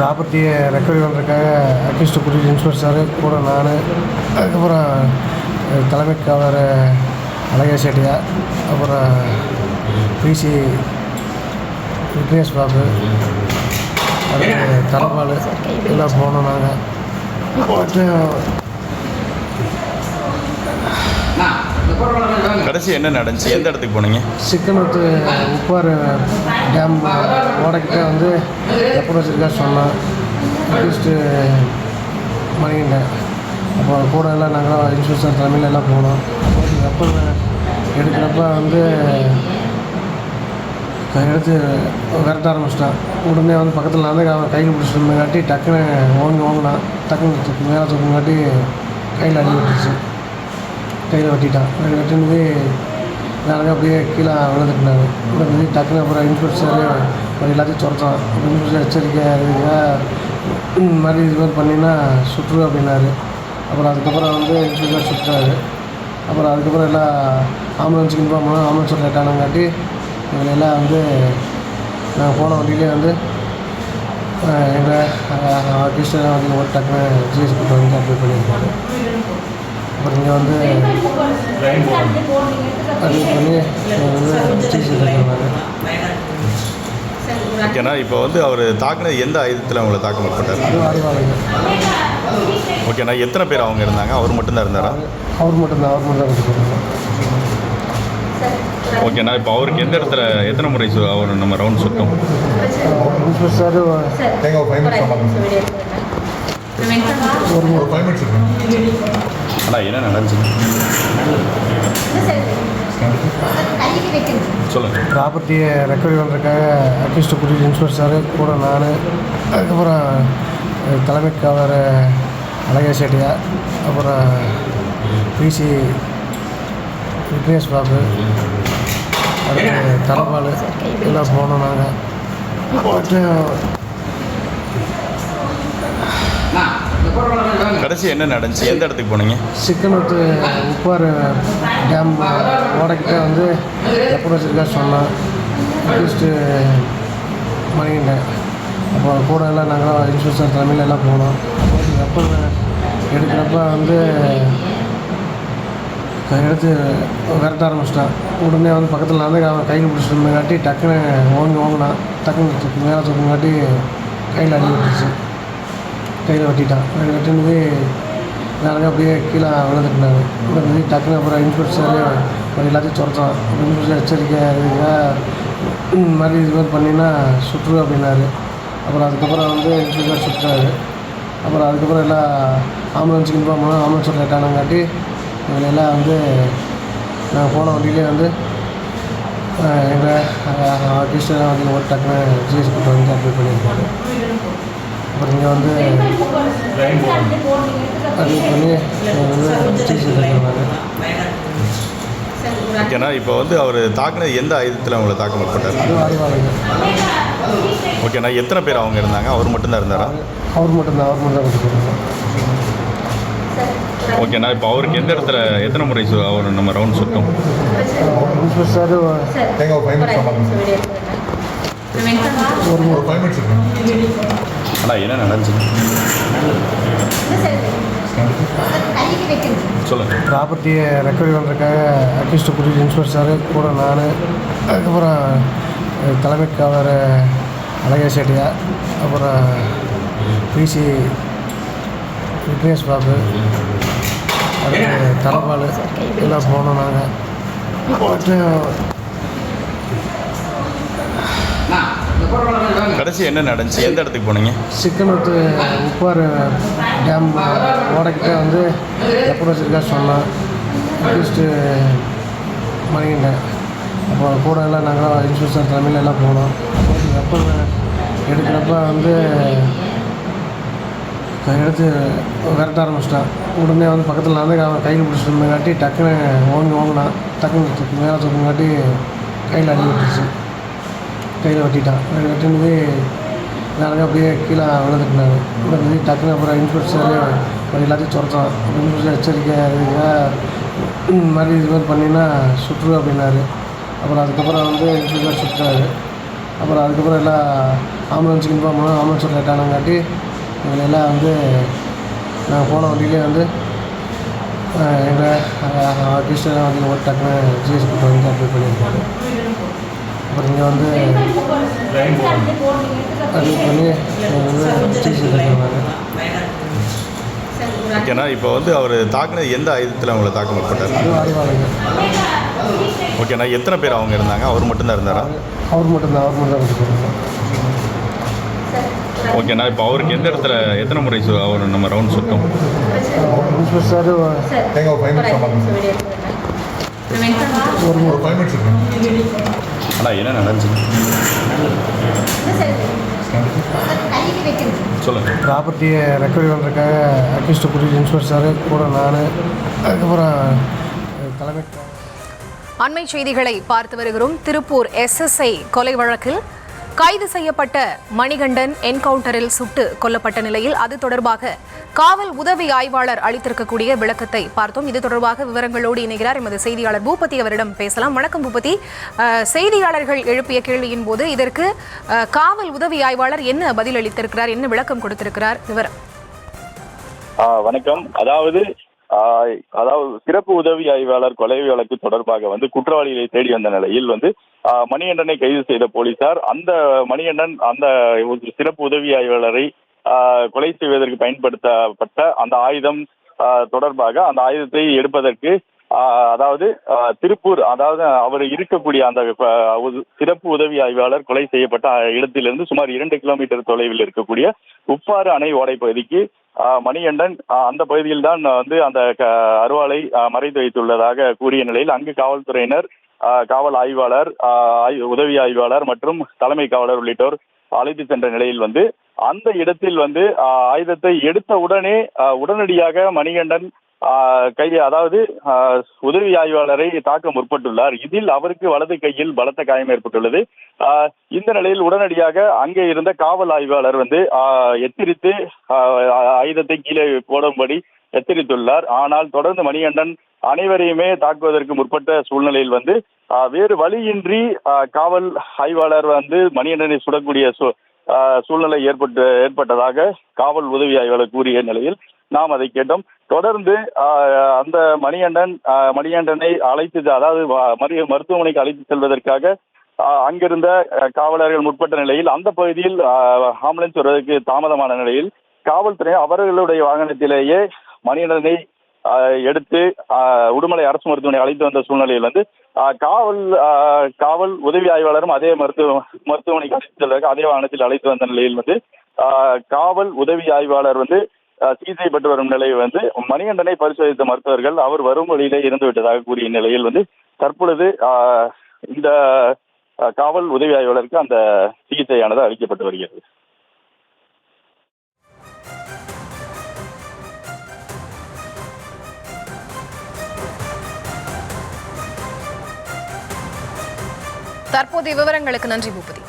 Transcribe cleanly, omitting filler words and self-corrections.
ப்ராப்பர்ட்டியை ரெக்கவரி பண்ணுறதுக்காக அக்யூஸ்டு கூட்டிகிட்டு இன்ஸ்பெக்டர் சார் கூட நான், அதுக்கப்புறம் தலைமை காவலர் அழகா செட்டியா, அப்புறம் பிசி விக்னேஷ் பாபு, அடுத்து தலபால் எல்லாம் போனோம். நாங்கள் கடைசி என்ன நடந்துச்சு? எந்த இடத்துக்கு போனீங்க? சிக்கனத்து உப்பாறு டேம் ஓடைக்கிட்ட வந்து எப்போ வச்சுருக்கா சொன்னான் அட்லீஸ்ட்டு மணிகிட்டேன். அப்போ கூட எல்லாம் நாங்கள் இன்ஸ்பெக்டர் தலைமையில் எல்லாம் போனோம். எப்போ எடுக்கிறப்ப வந்து எடுத்து விரட்ட ஆரம்பிச்சிட்டான். உடனே வந்து பக்கத்தில் நான் அவன் கையில் பிடிச்சிருந்தங்காட்டி டக்குன்னு ஓங்கினான். டக்குன்னு மேலே தூக்குங்காட்டி கையில் அடி விட்டுருச்சு. கையில் வெட்டிட்டான். வெட்டினது நாங்கள் அப்படியே கீழே விழுந்துட்டுனாங்க. விழுந்து டக்குன்னு அப்புறம் இன்ஸ்பெக்டர் எல்லாத்தையும் துரத்தான். இன்ஸ்பெக்டர் எச்சரிக்கை இந்த மாதிரி இது மாதிரி பண்ணினா சுற்று அப்படின்னாரு. அப்புறம் அதுக்கப்புறம் வந்து இன்ஸ்பெக்டர் சுற்றுறாரு. அப்புறம் அதுக்கப்புறம் எல்லாம் ஆம்புலன்ஸுக்கு இன்ஃபார்ம் பண்ணோம். ஆம்புலன்ஸ் லேட்டானங்காட்டி எங்களை எல்லாம் வந்து நாங்கள் போன வண்டியிலே வந்து எங்கள் ஆஃபீஸில் வந்து ஒரு டக்குன்னு ஜிஎஸ் கிட்ட வந்து அப்ளை பண்ணியிருக்காரு. அப்புறம் இங்கே வந்து அப்ளை பண்ணி வந்து ஜிஎஸ் எடுக்கிறாங்க. ஓகேண்ணா, இப்போ வந்து அவர் தாக்குனது எந்த ஆயுதத்தில் அவங்கள தாக்க முற்பட்டார்? அது அறிவாளிங்க. ஓகேண்ணா, எத்தனை பேர் அவங்க இருந்தாங்க? அவர் மட்டும்தான் இருந்தாரா? அவர் மட்டும்தான் கொடுத்து போகிறாங்க. ஓகேண்ணா, இப்போ அவருக்கு எந்த இடத்துல எத்தனை முறை அவர் நம்ம ரவுண்ட் சுட்டோம்? இன்ஸ்பெக்டர் சார் ஒரு 5 மினிட்ஸ் அண்ணா என்ன நடந்துச்சு சொல்லுங்கள். ப்ராப்பர்ட்டியை ரெக்கவரி பண்ணுறதுக்காக அக்யூஸ்டு கூட்டிகிட்டு இன்ஸ்பெக்டர் சார் கூட நான், அதுக்கப்புறம் தலைமை காவலர் அழகா செட்டியா, அப்புறம் பிசி விக்னேஷ் பாபு, அடுத்து தலபால் எல்லாம் போனோம். நாங்கள் கடைசி என்ன நடந்துச்சு? எந்த இடத்துக்கு போனீங்க? சிக்கனத்து உப்பாறு டேம் ஓடைக்கிட்ட வந்து எப்போ வச்சுருக்கா சொன்னான் அட்லீஸ்ட்டு மணிகிட்டேன். அப்போ கூட எல்லாம் நாங்கள் இன்ஸ்பெக்டர் தலைமையில் எல்லாம் போனோம். எப்போ எடுக்கிறப்ப வந்து எடுத்து விரட்ட ஆரம்பிச்சிட்டான். உடனே வந்து பக்கத்தில் நான் அவன் கையில் பிடிச்சிருந்தங்காட்டி டக்குன்னு ஓங்கினான். டக்குன்னு மேலே தூக்குங்காட்டி கையில் அடி விட்டுருச்சு. கையில் வெட்டிட்டான். வெட்டினது நாங்கள் அப்படியே கீழே விழுந்துட்டுனாங்க. விழுந்து டக்குன்னு அப்புறம் இன்ஸ்பெக்டர் எல்லாத்தையும் துரத்தான். இன்ஸ்பெக்டர் எச்சரிக்கை இந்த மாதிரி இது மாதிரி பண்ணினா சுற்று அப்படின்னாரு. அப்புறம் அதுக்கப்புறம் வந்து இன்ஸ்பெக்டர் சுற்றுறாரு. அப்புறம் அதுக்கப்புறம் எல்லாம் ஆம்புலன்ஸுக்கு இன்ஃபார்ம் பண்ணோம். ஆம்புலன்ஸ் லேட்டானங்காட்டி எங்களை எல்லாம் வந்து நாங்கள் போன வண்டியிலே வந்து எங்கள் ஆஃபீஸில் வந்து ஒரு டக்குன்னு ஜிஎஸ் கிட்ட வந்து அப்ளை பண்ணியிருக்காரு. அப்புறம் இங்கே வந்து அப்ளை பண்ணி வந்து ஜிஎஸ் எடுக்கிறாங்க. ஓகேண்ணா, இப்போ வந்து அவர் தாக்குனது எந்த ஆயுதத்தில் அவங்கள தாக்க முற்பட்டார்? அது அறிவாளிங்க. ஓகேண்ணா, எத்தனை பேர் அவங்க இருந்தாங்க? அவர் மட்டும்தான் இருந்தாரா? அவர் மட்டும்தான் கொடுத்து போகிறாங்க. ஓகேண்ணா, இப்போ அவருக்கு எந்த இடத்துல எத்தனை முறை அவர் நம்ம ரவுண்ட் சுட்டோம்? இன்ஸ்பெக்டர் சார் ஒரு 5 மினிட்ஸ் அண்ணா என்ன நடந்துச்சு சொல்லுங்கள். ப்ராப்பர்ட்டியை ரெக்கவரி பண்ணுறதுக்காக அக்யூஸ்டு கூட்டிகிட்டு இன்ஸ்பெக்டர் சார் கூட நான், அதுக்கப்புறம் தலைமை காவலர் அழகா செட்டியா, அப்புறம் பிசி விக்னேஷ் பாபு, அடுத்து தலபால் எல்லாம் போனோம். நாங்கள் கடைசி என்ன நடந்துச்சு? எந்த இடத்துக்கு போனீங்க? சிக்கனத்து உப்பாறு டேம் ஓடைக்கிட்ட வந்து எப்போ வச்சுருக்கா சொன்னான் அட்லீஸ்ட்டு மணிகிட்டேன். அப்போ கூட எல்லாம் நாங்கள் இன்ஸ்பெக்டர் தலைமையில் எல்லாம் போனோம். எப்போ எடுக்கிறப்ப வந்து எடுத்து விரட்ட ஆரம்பிச்சிட்டான். உடனே வந்து பக்கத்தில் நான் அவன் கையில் பிடிச்சிருந்தங்காட்டி டக்குன்னு ஓங்கினான். டக்குன்னு மேலே தூக்குங்காட்டி கையில் அடி விட்டுருச்சு. கையில் வெட்டிட்டான். வெட்டினது நாங்கள் அப்படியே கீழே விழுந்துட்டுனாங்க. விழுந்து டக்குன்னு அப்புறம் இன்ஸ்பெக்டர் எல்லாத்தையும் துரத்தான். இன்ஸ்பெக்டர் எச்சரிக்கை இந்த மாதிரி இது மாதிரி பண்ணினா சுற்று அப்படின்னாரு. அப்புறம் அதுக்கப்புறம் வந்து இன்ஸ்பெக்டர் சுற்றுறாரு. அப்புறம் அதுக்கப்புறம் எல்லாம் ஆம்புலன்ஸுக்கு இன்ஃபார்ம் பண்ணோம். ஆம்புலன்ஸ் லேட் ஆனங்காட்டி எங்களை எல்லாம் வந்து நாங்கள் போன வண்டியிலே வந்து எங்கள் கிருஷ்ணன் வண்டியில் ஒரு டக்குன்னு ஜிஎஸ் கூட்டு வந்து அட்மிட் பண்ணியிருக்காரு. அப்புறம் இங்கே வந்து அட்மிட் பண்ணி வந்து சிகிச்சை எடுத்துருந்தாங்க. ஓகேண்ணா, இப்போ வந்து அவர் தாக்குனது எந்த ஆயுதத்தில் அவங்கள தாக்க முற்பட்டார்? அதுவும் அறிவாளைங்க. ஓகேண்ணா, எத்தனை பேர் அவங்க இருந்தாங்க? அவர் மட்டும்தான் இருந்தாரா? அவர் மட்டும்தான் கொடுத்துருக்காங்க. ஓகேண்ணா, இப்போ அவருக்கு எந்த இடத்துல எத்தனை முறை அவர் நம்ம ரவுண்ட் சுட்டோம்? பிரின்சிபல் சார் அண்ணா என்ன நடந்துச்சு சொல்லுங்கள். ப்ராப்பர்ட்டியை ரெக்கவரி பண்ணுறதுக்காக அக்யூஸ்ட் கூட்டிட்டு இன்ஸ்பெக்டர் சார் கூட நான் அதுக்கப்புறம் தலைமை. அண்மை செய்திகளை பார்த்து வருகிறோம். திருப்பூர் SSI கொலை வழக்கில் கைது செய்யப்பட்ட மணிகண்டன் என்கவுண்டரில் சுட்டு கொல்லப்பட்ட நிலையில் அது தொடர்பாக காவல் உதவி ஆய்வாளர் அளித்திருக்கக்கூடிய விளக்கத்தை பார்த்தோம். இது தொடர்பாக விவரங்களோடு இணைகிறார் எமது செய்தியாளர் பூபதி. அவரிடம் பேசலாம். வணக்கம் பூபதி. செய்தியாளர்கள் எழுப்பிய கேள்வியின் போது இதற்கு காவல் உதவி ஆய்வாளர் என்ன பதில் அளித்திருக்கிறார், என்ன விளக்கம் கொடுத்திருக்கிறார்? விவரம். வணக்கம். அதாவது சிறப்பு உதவி ஆய்வாளர் கொலை வழக்கு தொடர்பாக வந்து குற்றவாளிகளை தேடி வந்த நிலையில் வந்து மணிகண்டனை கைது செய்த போலீசார் அந்த மணிகண்டன் அந்த சிறப்பு உதவி ஆய்வாளரை கொலை செய்வதற்கு பயன்படுத்தப்பட்ட அந்த ஆயுதம் தொடர்பாக அந்த ஆயுதத்தை எடுப்பதற்கு அதாவது திருப்பூர், அதாவது அவர் இருக்கக்கூடிய அந்த சிறப்பு உதவி ஆய்வாளர் கொலை செய்யப்பட்ட இடத்திலிருந்து சுமார் 2 கிலோமீட்டர் தொலைவில் இருக்கக்கூடிய உப்பாறு அணை ஓடை பகுதிக்கு மணிகண்டன் அந்த பகுதியில் தான் வந்து அந்த அருவாளை மறைத்து வைத்துள்ளதாக கூறிய நிலையில் அங்கு காவல்துறையினர், காவல் ஆய்வாளர், உதவி ஆய்வாளர் மற்றும் தலைமை காவலர் உள்ளிட்டோர் அழைத்து சென்ற நிலையில் வந்து அந்த இடத்தில் வந்து ஆயுதத்தை எடுத்த உடனடியாக மணிகண்டன் அதாவது உதவி ஆய்வாளரை தாக்க முற்பட்டுள்ளார். இதில் அவருக்கு வலது கையில் பலத்த காயம் ஏற்பட்டுள்ளது. இந்த நிலையில் உடனடியாக அங்கே இருந்த காவல் ஆய்வாளர் வந்து எச்சரித்து ஆயுதத்தை கீழே போடும்படி எச்சரித்துள்ளார். ஆனால் தொடர்ந்து மணிகண்டன் அனைவரையுமே தாக்குவதற்கு முற்பட்ட சூழ்நிலையில் வந்து வேறு வழியின்றி காவல் ஆய்வாளர் வந்து மணிகண்டனை சுடக்கூடிய சூழ்நிலை ஏற்பட்டதாக காவல் உதவி ஆய்வாளர் கூறிய நிலையில் நாம் அதை கேட்டோம். தொடர்ந்து அந்த மணிகண்டனை அதாவது மருத்துவமனைக்கு அழைத்து செல்வதற்காக அங்கிருந்த காவலர்கள் முற்பட்ட நிலையில் அந்த பகுதியில் ஆம்புலன்ஸ் வருவதற்கு தாமதமான நிலையில் காவல்துறை அவர்களுடைய வாகனத்திலேயே மணிகண்டனை எடுத்து உடுமலை அரசு மருத்துவமனை அழைத்து வந்த சூழ்நிலையில் வந்து காவல் உதவி ஆய்வாளரும் அதே மருத்துவமனைக்கு அழைத்து செல்வதற்கு அதே வாகனத்தில் அழைத்து வந்த நிலையில் வந்து காவல் உதவி ஆய்வாளர் வந்து சிகிச்சை பெற்று வரும் நிலையில் வந்து மணிகண்டனை பரிசோதித்த மருத்துவர்கள் அவர் வரும் வழியிலே இறந்து விட்டதாக கூறிய நிலையில் வந்து தற்பொழுது இந்த காவல் உதவி ஆய்வாளருக்கு அந்த சிகிச்சையானது அளிக்கப்பட்டு வருகிறது. தற்போதைய விவரங்களுக்கு நன்றி பூபதி.